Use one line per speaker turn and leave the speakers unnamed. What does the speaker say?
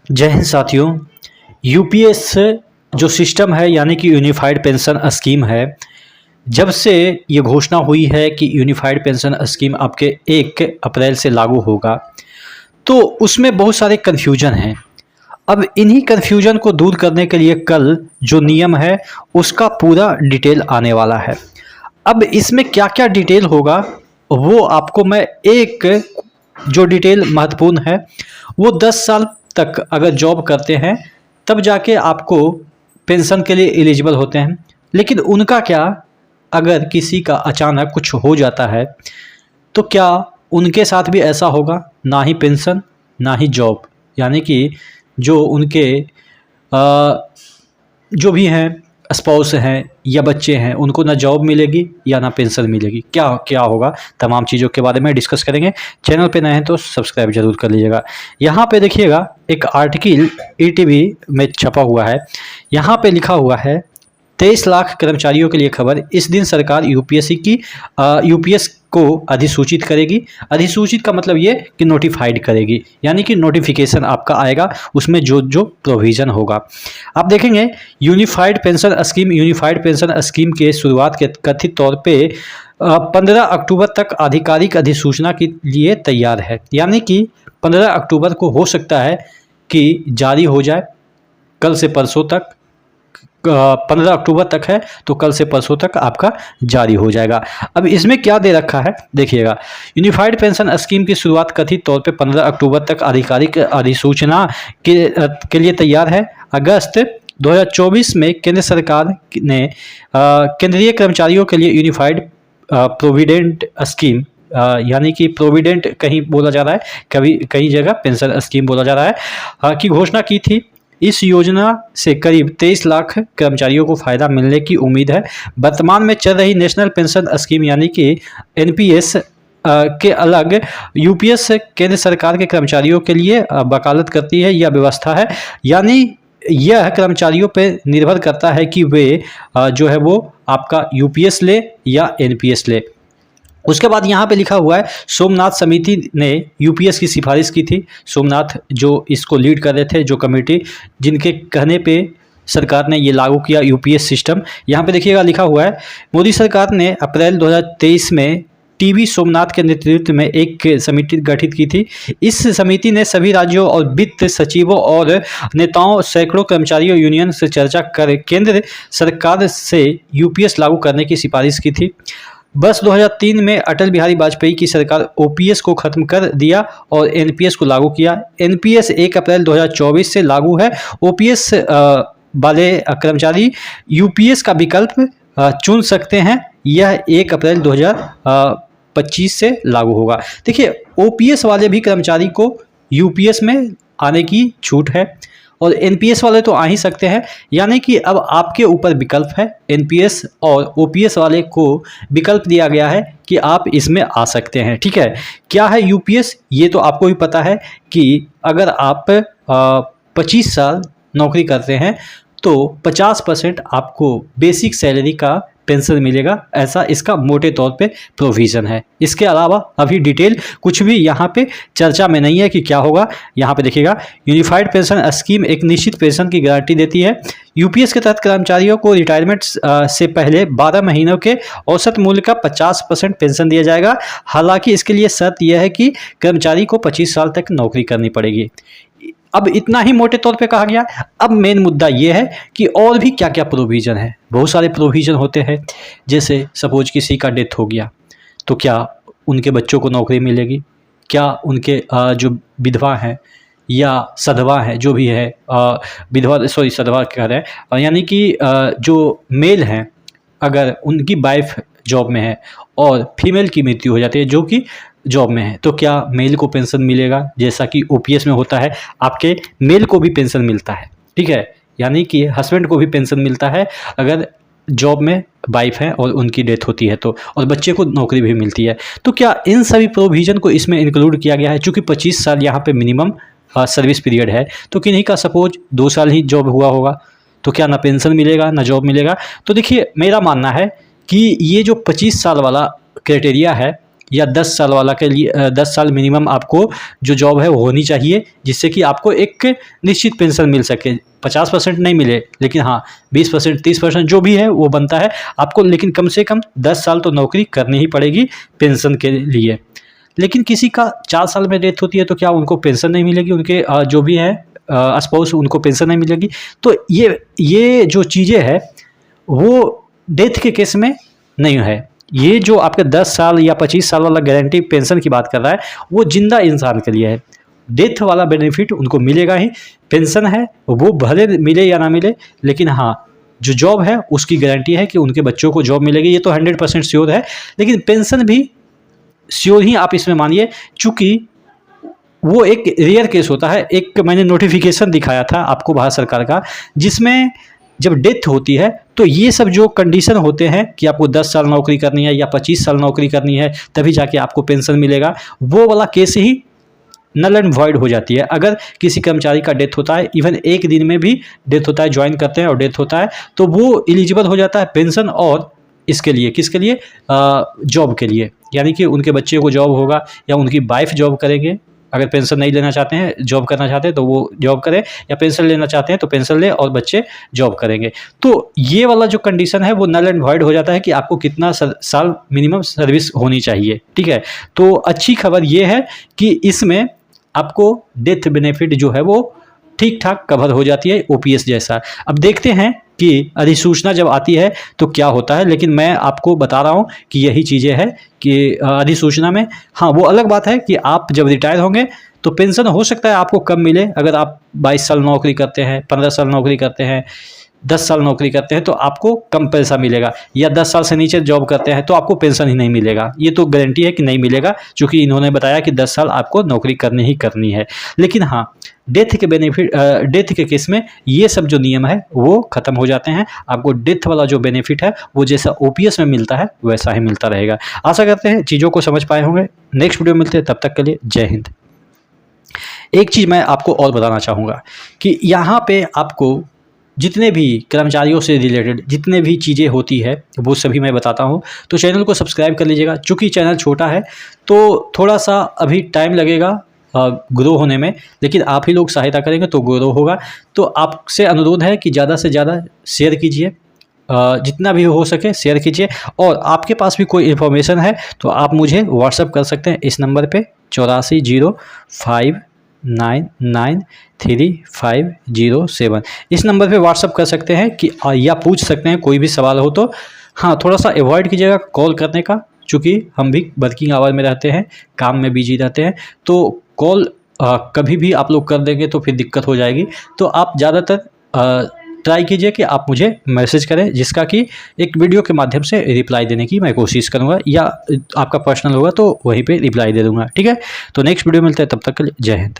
जय हिंद साथियों। यूपीएस जो सिस्टम है यानी कि यूनिफाइड पेंशन स्कीम है, जब से ये घोषणा हुई है कि यूनिफाइड पेंशन स्कीम आपके 1 अप्रैल से लागू होगा, तो उसमें बहुत सारे कन्फ्यूजन हैं। अब इन्हीं कन्फ्यूजन को दूर करने के लिए कल जो नियम है उसका पूरा डिटेल आने वाला है। अब इसमें क्या क्या डिटेल होगा वो आपको मैं एक जो डिटेल महत्वपूर्ण है, वो 10 साल तक अगर जॉब करते हैं तब जाके आपको पेंशन के लिए एलिजिबल होते हैं। लेकिन उनका क्या, अगर किसी का अचानक कुछ हो जाता है तो क्या उनके साथ भी ऐसा होगा? ना ही पेंशन ना ही जॉब, यानी कि जो उनके जो भी हैं स्पाउस हैं या बच्चे हैं, उनको ना जॉब मिलेगी या ना पेंशन मिलेगी। क्या क्या होगा, तमाम चीज़ों के बारे में डिस्कस करेंगे। चैनल पे नए हैं तो सब्सक्राइब जरूर कर लीजिएगा। यहाँ पे देखिएगा एक आर्टिकल ईटीवी में छपा हुआ है। यहाँ पे लिखा हुआ है 23 लाख कर्मचारियों के लिए खबर। इस दिन सरकार यूपीएस को अधिसूचित करेगी। अधिसूचित का मतलब ये कि नोटिफाइड करेगी, यानी कि नोटिफिकेशन आपका आएगा, उसमें जो जो प्रोविज़न होगा आप देखेंगे। यूनिफाइड पेंशन स्कीम के शुरुआत के कथित तौर पे 15 अक्टूबर तक आधिकारिक अधिसूचना के लिए तैयार है, यानी कि 15 अक्टूबर को हो सकता है कि जारी हो जाए। कल से परसों तक 15 अक्टूबर तक है, तो कल से परसों तक आपका जारी हो जाएगा। अब इसमें क्या दे रखा है देखिएगा। यूनिफाइड पेंशन स्कीम की शुरुआत कथित तौर पे 15 अक्टूबर तक आधिकारिक अधिसूचना के लिए तैयार है। अगस्त 2024 में केंद्र सरकार ने केंद्रीय कर्मचारियों के लिए यूनिफाइड प्रोविडेंट स्कीम, यानी कि प्रोविडेंट कहीं बोला जा रहा है, कभी कई जगह पेंशन स्कीम बोला जा रहा है, की घोषणा की थी। इस योजना से करीब 23 लाख कर्मचारियों को फ़ायदा मिलने की उम्मीद है। वर्तमान में चल रही नेशनल पेंशन स्कीम यानी कि एनपीएस के अलग यूपीएस केंद्र सरकार के कर्मचारियों के लिए वकालत करती है। यह व्यवस्था है, यानी यह कर्मचारियों पर निर्भर करता है कि वे जो है वो आपका यूपीएस ले या एनपीएस ले। उसके बाद यहाँ पे लिखा हुआ है सोमनाथ समिति ने यूपीएस की सिफारिश की थी। सोमनाथ जो इसको लीड कर रहे थे, जो कमेटी जिनके कहने पे सरकार ने ये लागू किया यूपीएस सिस्टम। यहाँ पे देखिएगा लिखा हुआ है मोदी सरकार ने अप्रैल 2023 में टीवी सोमनाथ के नेतृत्व में एक समिति गठित की थी। इस समिति ने सभी राज्यों और वित्त सचिवों और नेताओं, सैकड़ों कर्मचारियों यूनियन से चर्चा कर केंद्र सरकार से यूपीएस लागू करने की सिफारिश की थी। बस 2003 में अटल बिहारी वाजपेयी की सरकार ओपीएस को खत्म कर दिया और एनपीएस को लागू किया। एनपीएस 1 अप्रैल 2024 से लागू है। ओपीएस वाले कर्मचारी यूपीएस का विकल्प चुन सकते हैं। यह 1 अप्रैल 2025 से लागू होगा। देखिए, ओपीएस वाले भी कर्मचारी को यूपीएस में आने की छूट है और एनपीएस वाले तो आ ही सकते हैं, यानी कि अब आपके ऊपर विकल्प है। एनपीएस और ओपीएस वाले को विकल्प दिया गया है कि आप इसमें आ सकते हैं। ठीक है, क्या है यूपीएस ये तो आपको भी पता है कि अगर आप 25 साल नौकरी करते हैं तो 50% आपको बेसिक सैलरी का पेंशन मिलेगा, ऐसा इसका मोटे तौर पे प्रोविज़न है। इसके अलावा अभी डिटेल कुछ भी यहाँ पे चर्चा में नहीं है कि क्या होगा। यहाँ पे देखिएगा यूनिफाइड पेंशन स्कीम एक निश्चित पेंशन की गारंटी देती है। यूपीएस के तहत कर्मचारियों को रिटायरमेंट से पहले 12 महीनों के औसत मूल्य का 50% पेंशन दिया जाएगा। हालांकि इसके लिए शर्त यह है कि कर्मचारी को 25 साल तक नौकरी करनी पड़ेगी। अब इतना ही मोटे तौर पे कहा गया। अब मेन मुद्दा ये है कि और भी क्या क्या प्रोविज़न है। बहुत सारे प्रोविज़न होते हैं, जैसे सपोज किसी का डेथ हो गया तो क्या उनके बच्चों को नौकरी मिलेगी? क्या उनके जो विधवा हैं या सधवा हैं, जो भी है सधवा कह रहे हैं, यानी कि जो मेल हैं, अगर उनकी वाइफ जॉब में है और फीमेल की मृत्यु हो जाती है जो कि जॉब में है, तो क्या मेल को पेंशन मिलेगा? जैसा कि ओपीएस में होता है, आपके मेल को भी पेंशन मिलता है। ठीक है, यानी कि हस्बैंड को भी पेंशन मिलता है अगर जॉब में वाइफ है और उनकी डेथ होती है तो, और बच्चे को नौकरी भी मिलती है। तो क्या इन सभी प्रोविज़न को इसमें इंक्लूड किया गया है? चूँकि 25 साल यहाँ पे मिनिमम सर्विस पीरियड है, तो किन्हीं का सपोज 2 साल ही जॉब हुआ होगा, तो क्या ना पेंशन मिलेगा ना जॉब मिलेगा। तो देखिए, मेरा मानना है कि ये जो 25 साल वाला क्राइटेरिया है या 10 साल वाला के लिए 10 साल मिनिमम आपको जो जॉब है वो होनी चाहिए, जिससे कि आपको एक निश्चित पेंशन मिल सके। 50% नहीं मिले, लेकिन हाँ 20% 30% जो भी है वो बनता है आपको, लेकिन कम से कम 10 साल तो नौकरी करनी ही पड़ेगी पेंशन के लिए। लेकिन किसी का 4 साल में डेथ होती है तो क्या उनको पेंशन नहीं मिलेगी? उनके जो भी है स्पाउस, उनको पेंशन नहीं मिलेगी? तो ये जो चीज़ें हैं वो डेथ के केस में नहीं है। ये जो आपके 10 साल या 25 साल वाला गारंटी पेंशन की बात कर रहा है वो जिंदा इंसान के लिए है। डेथ वाला बेनिफिट उनको मिलेगा ही। पेंशन है वो भले मिले या ना मिले, लेकिन हाँ जो जॉब है उसकी गारंटी है कि उनके बच्चों को जॉब मिलेगी, ये तो 100% श्योर है। लेकिन पेंशन भी श्योर ही आप इसमें मानिए, चूँकि वो एक रेयर केस होता है। एक मैंने नोटिफिकेशन दिखाया था आपको भारत सरकार का, जिसमें जब डेथ होती है तो ये सब जो कंडीशन होते हैं कि आपको 10 साल नौकरी करनी है या 25 साल नौकरी करनी है तभी जाके आपको पेंशन मिलेगा, वो वाला केस ही नल एंड वॉइड हो जाती है। अगर किसी कर्मचारी का डेथ होता है, इवन एक दिन में भी डेथ होता है, ज्वाइन करते हैं और डेथ होता है, तो वो एलिजिबल हो जाता है पेंशन और इसके लिए, किसके लिए? जॉब के लिए। यानी कि उनके बच्चे को जॉब होगा या उनकी वाइफ जॉब करेंगे। अगर पेंशन नहीं लेना चाहते हैं, जॉब करना चाहते हैं तो वो जॉब करें, या पेंशन लेना चाहते हैं तो पेंशन ले और बच्चे जॉब करेंगे। तो ये वाला जो कंडीशन है वो नल एंड वॉइड हो जाता है कि आपको कितना साल मिनिमम सर्विस होनी चाहिए। ठीक है, तो अच्छी खबर ये है कि इसमें आपको डेथ बेनिफिट जो है वो ठीक ठाक कवर हो जाती है, ओपीएस जैसा। अब देखते हैं कि अधिसूचना जब आती है तो क्या होता है, लेकिन मैं आपको बता रहा हूँ कि यही चीज़ें हैं कि अधिसूचना में, हाँ वो अलग बात है कि आप जब रिटायर होंगे तो पेंशन हो सकता है आपको कम मिले। अगर आप 22 साल नौकरी करते हैं, 15 साल नौकरी करते हैं, 10 साल नौकरी करते हैं तो आपको कम पैसा मिलेगा, या 10 साल से नीचे जॉब करते हैं तो आपको पेंशन ही नहीं मिलेगा। ये तो गारंटी है कि नहीं मिलेगा, क्योंकि इन्होंने बताया कि 10 साल आपको नौकरी करनी ही करनी है। लेकिन हाँ डेथ के बेनिफिट, डेथ के केस में ये सब जो नियम है वो ख़त्म हो जाते हैं। आपको डेथ वाला जो बेनिफिट है वो जैसा ओपीएस में मिलता है वैसा ही मिलता रहेगा। आशा करते हैं चीज़ों को समझ पाए होंगे। नेक्स्ट वीडियो में मिलते हैं, तब तक के लिए जय हिंद। एक चीज़ मैं आपको और बताना चाहूँगा कि यहाँ पे आपको जितने भी कर्मचारियों से रिलेटेड जितने भी चीज़ें होती है वो सभी मैं बताता हूँ। तो चैनल को सब्सक्राइब कर लीजिएगा। चूँकि चैनल छोटा है तो थोड़ा सा अभी टाइम लगेगा ग्रो होने में, लेकिन आप ही लोग सहायता करेंगे तो ग्रो होगा। तो आपसे अनुरोध है कि ज़्यादा से ज़्यादा शेयर कीजिए, जितना भी हो सके शेयर कीजिए। और आपके पास भी कोई इन्फॉर्मेशन है तो आप मुझे व्हाट्सअप कर सकते हैं इस नंबर पे 8405993507। इस नंबर पे व्हाट्सअप कर सकते हैं कि या पूछ सकते हैं कोई भी सवाल हो तो। हाँ थोड़ा सा अवॉइड कीजिएगा कॉल करने का, चूँकि हम भी वर्किंग आवर में रहते हैं, काम में बिजी रहते हैं, तो कॉल कभी भी आप लोग कर देंगे तो फिर दिक्कत हो जाएगी। तो आप ज़्यादातर ट्राई कीजिए कि आप मुझे मैसेज करें, जिसका कि एक वीडियो के माध्यम से रिप्लाई देने की मैं कोशिश करूंगा, या आपका पर्सनल होगा तो वहीं पे रिप्लाई दे दूंगा। ठीक है, तो नेक्स्ट वीडियो मिलते हैं, तब तक के लिए जय हिंद।